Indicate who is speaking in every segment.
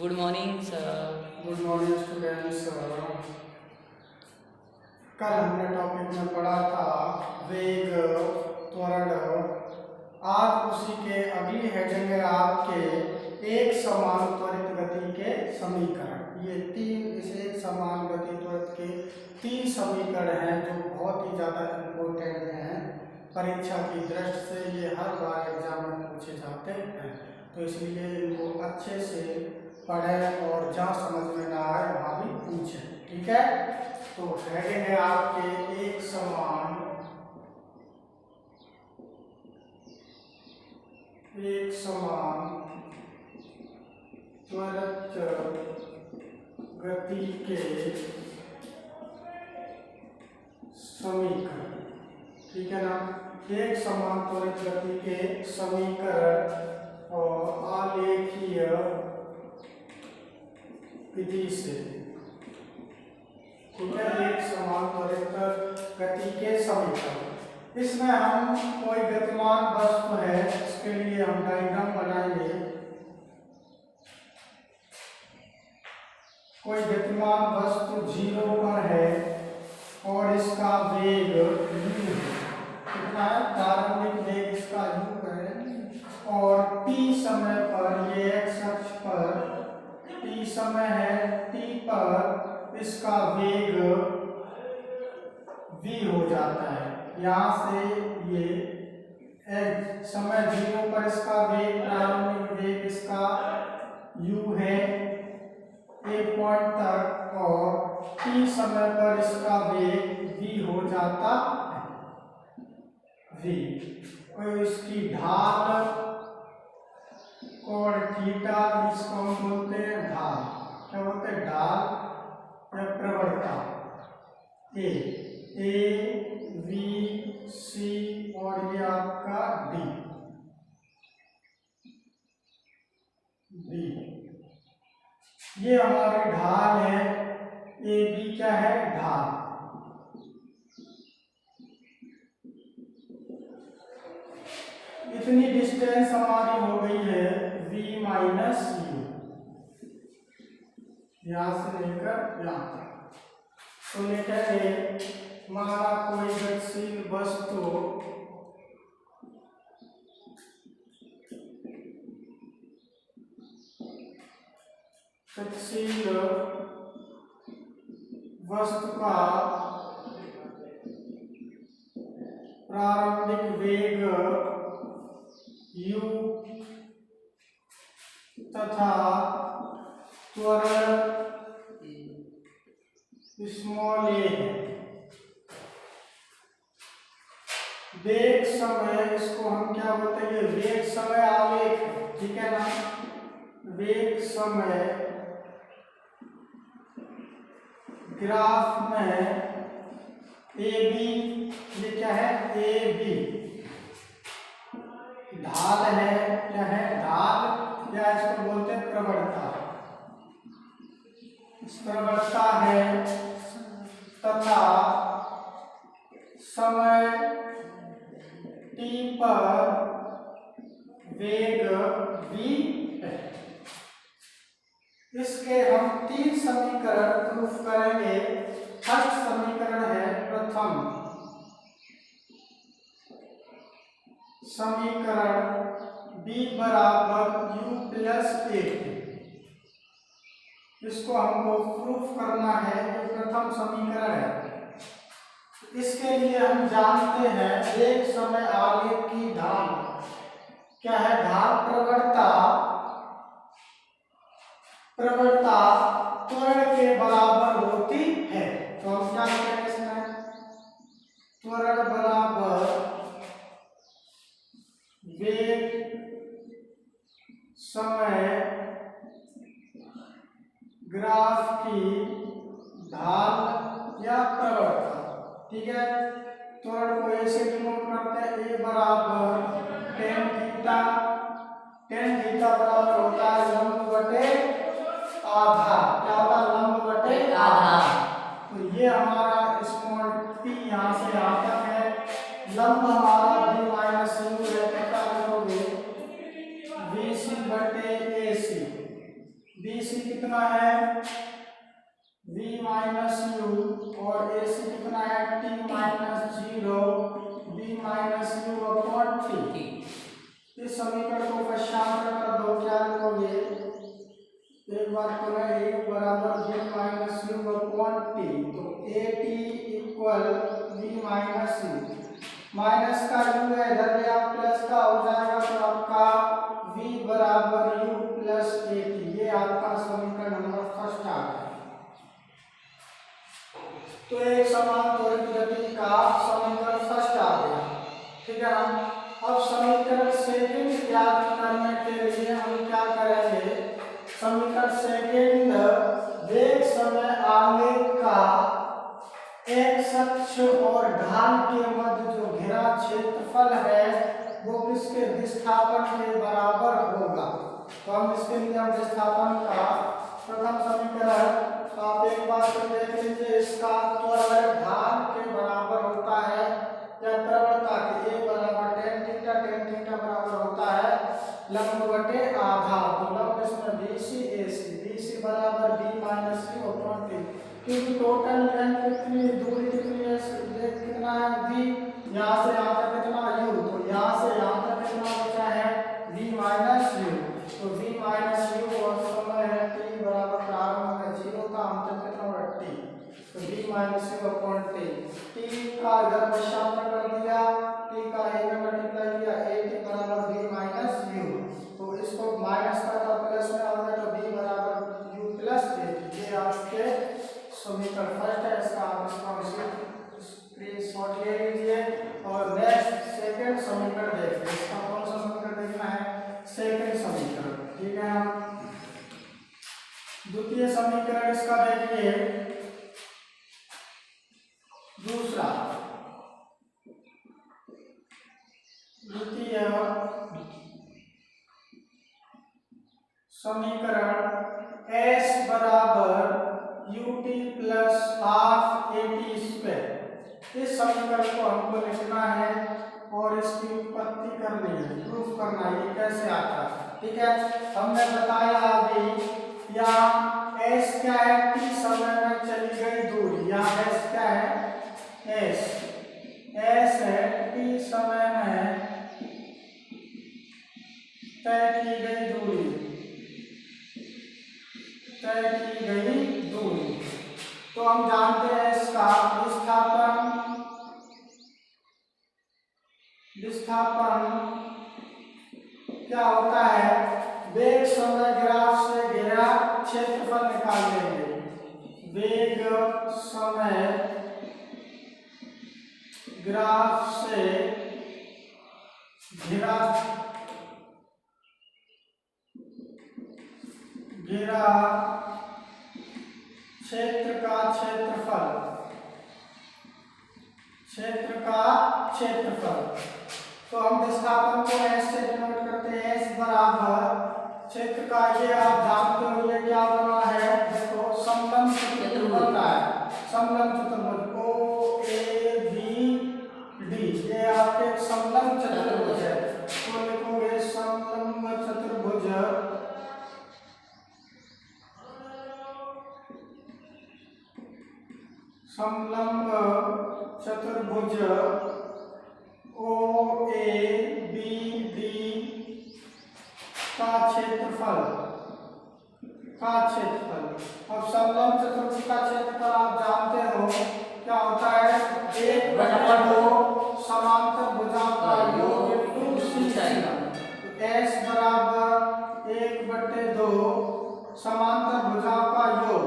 Speaker 1: Good morning, sir.
Speaker 2: Good morning students. कल हमने topic में पढ़ा था वेग, त्वरण। आज उसी के अगली हेडिंग है आपके एक समान त्वरित गति के समीकरण। ये इस एक समान गति त्वरित के 3 समीकरण हैं जो बहुत ही ज़्यादा इम्पोर्टेंट हैं परीक्षा की दृष्टि से। ये हर बार एग्जाम में पूछे जाते हैं, तो इसलिए इनको अच्छे से पढ़ें और जहाँ समझ में ना आए वहाँ भी पूछें। ठीक है, तो हेडिंग है आपके एक समान त्वरित गति के समीकरण। ठीक है ना, एक समान त्वरित गति के समीकरण और आलेखीय विधि से। ठीक है, एक समान त्वरित गति के समीकरण। इसमें हम कोई गतिमान वस्तु है, इसके लिए हम डायग्राम बनाएंगे। कोई गतिमान वस्तु 0 पर है और इसका वेग कितना है, प्रारंभिक वेग इसका u है और t समय पर, ये x अक्ष पर t समय है, t पर इसका वेग v हो जाता है। यहाँ से ये समय 0 पर इसका वेग, प्रारंभिक वेग इसका u है एक पॉइंट तक, और t समय पर इसका वेग v हो जाता है v। और इसकी ढाल और थीटा, इसको हम बोलते हैं ढाल। क्या बोलते हैं, ढाल या प्रवणता। ए बी सी और ये आपका डी। ये हमारी ढाल है। ए बी क्या है, ढाल। इतनी डिस्टेंस हमारी हो गई है v माइनस यू, यहां से लेकर यहां तक। तो लेकर माना कोई गतिशील वस्तु का प्रारंभिक वेग u तथा त्वरण स्मॉल a है। वेग समय, इसको हम क्या बोलते हैं, वेग समय आलेख। ठीक है ना, वेग समय ग्राफ में ए बी, ये क्या है, ए बी ढाल है। क्या है, ढाल, या इसको बोलते हैं प्रवणता। प्रवणता है तथा समय t पर वेग v है। इसके हम 3 समीकरण प्रूफ करेंगे। फर्स्ट समीकरण है, प्रथम समीकरण b बराबर u प्लस a। इसको हमको प्रूफ करना है, ये प्रथम समीकरण है। इसके लिए हम जानते हैं एक समय आलेख की ढाल क्या है, ढाल प्रवणता त्वरण के बराबर होती है। तो हम क्या करेंगे इसमें, त्वरण बराबर वेग समय ग्राफ की ढाल या प्रवणता। ठीक है, त्वरण को ऐसे डिनोट करते हैं, ए बराबर टेन थीटा। टेन थीटा बराबर होता है लंब बटे आधा। क्या होता है, लंब बटे आधा। तो ये हमारा स्मॉल टी यहाँ से यहाँ तक है। लंब हमारा b माइनस यू है, कितना करोगे, bc बटे ac। BC कितना है V माइनस यू और AC कितना है T minus 0 B minus you upon T। इस समीकरण को पश्चात कर दो, क्या लिखोगे एक बार पुनः A बराबर B minus you upon T, तो AT equal V minus you, minus का u है इधर ले आप प्लस का हो जाएगा, तो आपका V बराबर u प्लस AT, ये आपका समीकरण नंबर फर्स्ट आ गया। तो एक समान त्वरित गति का समीकरण फर्स्ट आ गया, ठीक है ना। अब समीकरण सेकंड ज्ञात करने के लिए हम क्या करेंगे, समीकरण सेकंड वेग समय आवेग का एक्स अक्ष और ढाल के मध्य जो घिरा क्षेत्रफल है वो किसके विस्थापन के बराबर होगा। तो हम इसके लिए हम विस्थापन का प्रथम समीकरण आप एक बार तो देख लीजिए, इसका त्वरण ढाल के बराबर होता है या प्रवणता के A बराबर tan थीटा बराबर होता है लंब बटे आधा, तो लंब इसमें BC बराबर B minus C upon T, क्योंकि टोटल लेंथ कितनी दूरी कितनी है, कितना है V, यहाँ से यहाँ तक कितना U, तो यहाँ से यहाँ तक कितना बचा है V माइनस U, तो V माइनस U और समय है T बराबर प्रारंभ में 0 था, अंत कितना होगा T, तो V minus U upon T का इधर पश्चात कर दिया, T का A में मल्टीप्लाई किया, AT बराबर V माइनस U, तो इसको माइनस का प्लस में आ गया, तो V बराबर U प्लस AT, ये आपके समीकरण फर्स्ट है। इसका आप स्क्रीनशॉट ले लीजिए और नेक्स्ट सेकंड समीकरण देखिए, इसका कौन सा समीकरण देखना है, सेकंड समीकरण, ठीक है। हम द्वितीय समीकरण इसका देखिए, दूसरा द्वितीय समीकरण S बराबर ut plus half AT square, इस समीकरण को हमको लिखना है और इसकी उत्पत्ति करनी है, प्रूफ करना है ये कैसे आता है, ठीक है। हमने बताया अभी यहाँ S क्या है, T समय में चली गई दूरी, यहाँ S क्या है, S है T समय में तय की गई दूरी, तो हम जानते हैं इसका विस्थापन क्या होता है, वेग समय ग्राफ से घेरा क्षेत्रफल निकाल लेंगे, वेग समय ग्राफ से घेरा क्षेत्र का क्षेत्रफल, तो हम विस्थापन को S से डिनोट करते हैं, S बराबर क्षेत्र का, ये आप जानते हो ये क्या बना है, देखो समलंब चतुर्भुज बन रहा है, समलंब चतुर्भुज OABD, ये आपके समलंब चतुर्भुज है, तो लिखोगे समलंब चतुर्भुज OABD का क्षेत्रफल, अब समलंब चतुर्भुज का क्षेत्रफल आप जानते हो क्या होता है, 1/2 समांतर भुजाओं का योग इंटू S बराबर 1/2 समांतर भुजाओं का योग,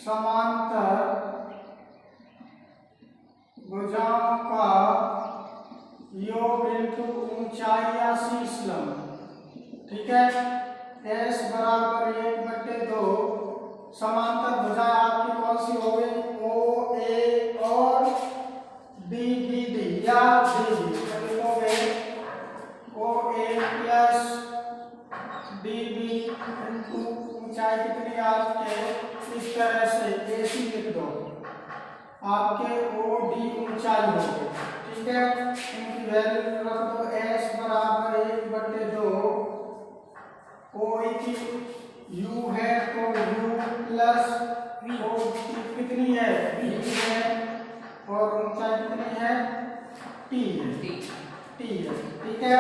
Speaker 2: समांतर भुजाओं का योग इंटू ऊंचाई या शीर्ष लंब, ठीक है। S बराबर 1/2 समांतर भुजाएं आपकी कौन सी हो गई, OA और BBD या BD, लिखोगे OA प्लस BB इंटू ऊंचाई कितनी आपके, इस तरह से AC लिख दो, आपके OD ऊंचाई होगी, ठीक है। इनकी वैल्यू रख दो, S बराबर 1/2 कोई की u है तो u प्लस कितनी है v है और ऊंचाई कितनी है t है, ठीक है।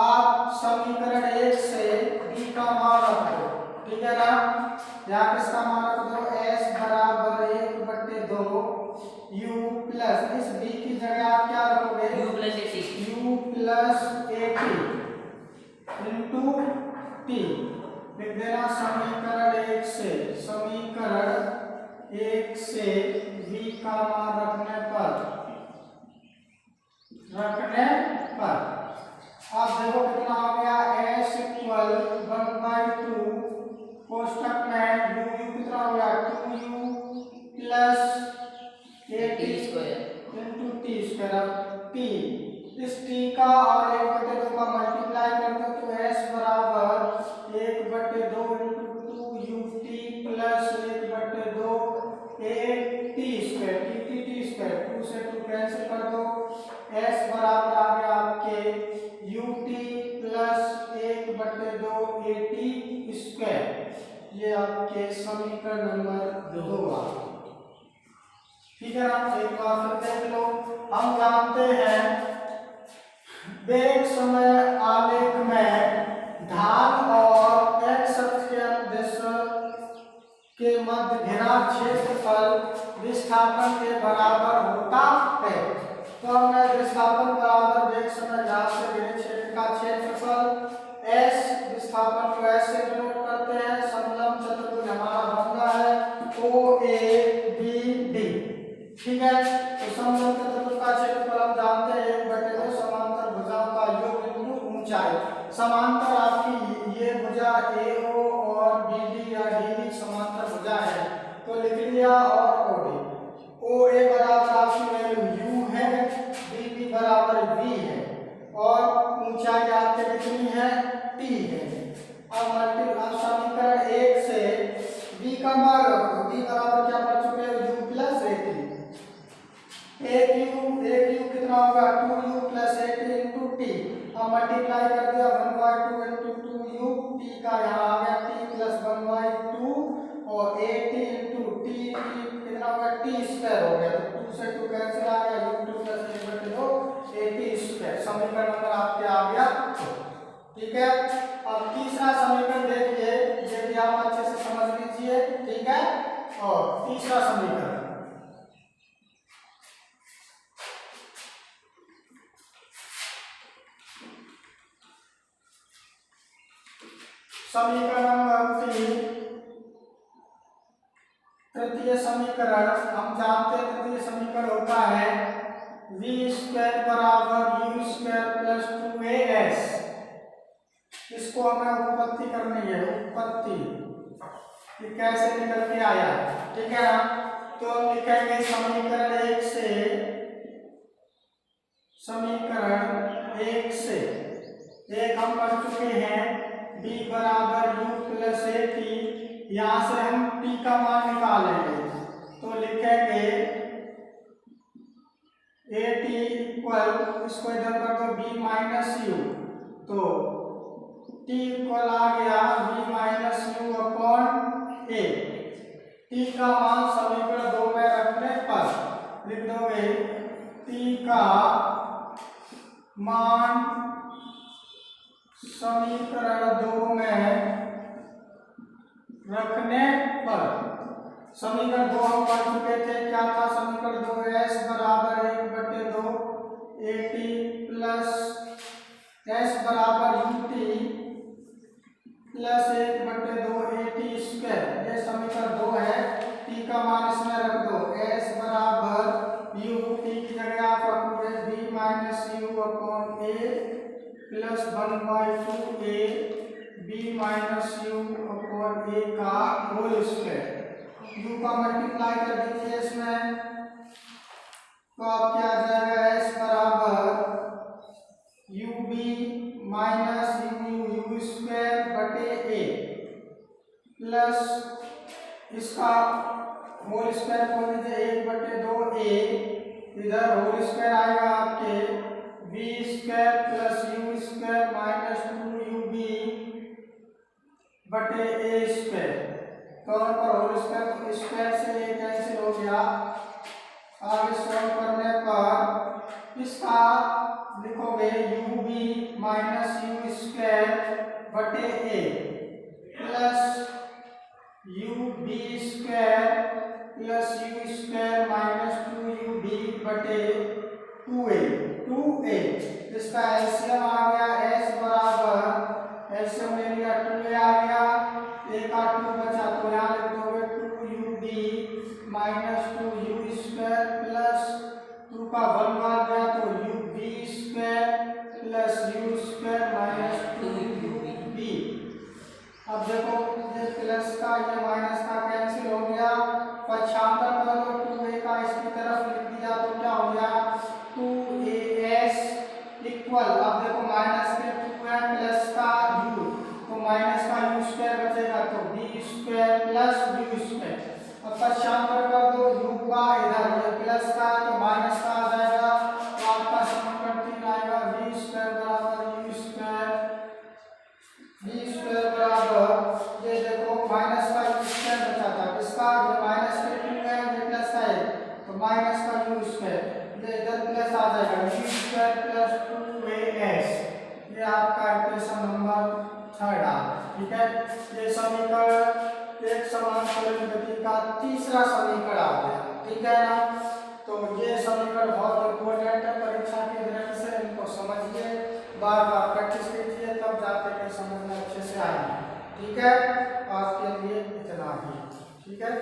Speaker 2: आप समीकरण 1 से b का मान रख दो, ठीक है ना। यहाँ किसका मान रख दो, s बराबर 1/2 u प्लस, इस b की जगह आप क्या रखोगे, u प्लस 80 इंटू t, लिख देना। समीकरण 1 से v का मान रखने पर आप देखो कितना आ गया, s इक्वल 1/2 कोष्टक में u कितना हो गया 2u plus 80 into T square. t इस t का और 1/2 का मल्टीप्लाई कर दो तो s बराबर 1/2 into 2ut plus 1/2 T square, T square 2 से 2 कैंसिल कर दो। s बराबर आ गया आपके ut प्लस 1/2 at स्क्वायर, ये आपके समीकरण नंबर 2 आ, ठीक है ना। एक बार फिर देख लो, हम जानते हैं वेग समय आलेख में ढाल और x अक्ष के अनुदिश के मध्य घिरा क्षेत्रफल विस्थापन के बराबर होता है। तो हमने विस्थापन बराबर वेग समय ढाल से घिरे क्षेत्र का क्षेत्रफल s, विस्थापन को s से डिनोट करते हैं। समलंब चतुर्भुज हमारा बन रहा है OABD, ठीक है। तो समलंब चतुर्भुज का क्षेत्रफल हम जानते हैं 1/2 समांतर भुजाओं का योग इंटू ऊंचाई। समांतर आपकी ये भुजा AO और BD या DD समांतर भुजा है, तो लिख लिया। और OD, OA बराबर आपकी वैल्यू U है, BB बराबर V है और ऊंचाई आपके कितनी है T है। अब समीकरण 1 से V का मान रखो, V बराबर क्या पढ़ चुके हैं U प्लस 80, एक u कितना होगा 2u प्लस 80 इंटू टी। अब मल्टीप्लाई कर दिया 1/2 इंटू 2u, t का यहाँ आ गया t प्लस 1/2 और 80 इंटू टी कितना होगा t स्क्वायर हो गया, तो 2 से 2 कैंसिल आ गया, u2 प्लस 1/2 80 स्क्वायर। समीकरण नंबर आपके आ गया, ठीक है। अब तीसरा समीकरण देखिए, ये भी आप अच्छे से समझ लीजिए, ठीक है। और तीसरा समीकरण समीकरण नंबर 3, तृतीय समीकरण हम जानते हैं तृतीय समीकरण होता है v स्क्वायर बराबर u स्क्वायर प्लस 2as। इसको हमें उत्पत्ति करनी है, उत्पत्ति ये कैसे निकल के आया, ठीक है ना। तो हम लिखेंगे समीकरण 1 से एक हम पढ़ चुके हैं b बराबर u प्लस 80, यहाँ से हम t का मान निकालेंगे तो लिखेंगे 80 इक्वल, इसको इधर कर दो b माइनस u, तो t इक्वल आ गया b minus u upon a। t का मान समीकरण 2 में रखने पर लिख दोगे t का मान समीकरण 2 में रखने पर, समीकरण 2 हम पढ़ चुके थे, क्या था समीकरण 2, s बराबर 1/2 80 प्लस s बराबर ut प्लस 1/2 80 स्क्वायर, ये समीकरण 2 है। t का मान इसमें रख दो, s बराबर u, t की जगह आप रखोगे b minus u upon a plus 1/2 a b minus u upon a का होल स्क्वायर। u का मल्टीप्लाई कर दीजिए इसमें, तो आप क्या आ जाएगा s बराबर ub माइनस u स्क्वायर बटे a प्लस इसका होल स्क्वायर बोल दीजिए 1/2 a, इधर होल स्क्वायर आएगा आपके b square plus u square minus 2ub बटे ए स्क्वायर, दोनों पर होल स्क्वायर, तो स्क्वायर से ये कैंसिल हो गया। आगे सॉल्व करने पर इसका लिखोगे u b minus u square बटे a plus u b square plus u square minus 2 b बटे 2a। इसका एलसीएम आ गया s बराबर, एलसीएम ले लिया 2a आ गया, a का 2 बचा तो यहाँ लिख दोगे 2ub minus 2u square plus 2 का 1 बार गया तो ub square plus u square minus 2ub। अब देखो ये प्लस का ये माइनस का कैंसिल हो गया, पक्षांतर कर लो 2a का इसकी तरफ लिख दिया तो क्या हो गया 2as इक्वल, अब देखो माइनस के 2 है प्लस का u, तो माइनस का u स्क्वायर बचेगा तो b square plus u square. अब पक्षांतर कर दो u का इधर ये प्लस का तो माइनस का आ जाएगा, तो आपका समीकरण 3 आएगा b स्क्वायर बराबर u स्क्वायर, b स्क्वायर बराबर ये देखो माइनस का u स्क्वायर बचा था, इसका ये माइनस के 2 है ये प्लस का है तो माइनस का u स्क्वायर, ये इधर प्लस आ जाएगा u स्क्वायर प्लस 2as। ये आपका इक्वेशन नंबर 3 आ, ठीक है। ये समीकरण एक समान त्वरित गति का तीसरा समीकरण आ गया, ठीक है ना। तो ये समीकरण बहुत इंपॉर्टेंट है परीक्षा की दृष्टि से, इनको समझिए, बार बार प्रैक्टिस कीजिए, तब जाके के समझ में अच्छे से आएंगे, ठीक है। आज के लिए इतना ही, ठीक है।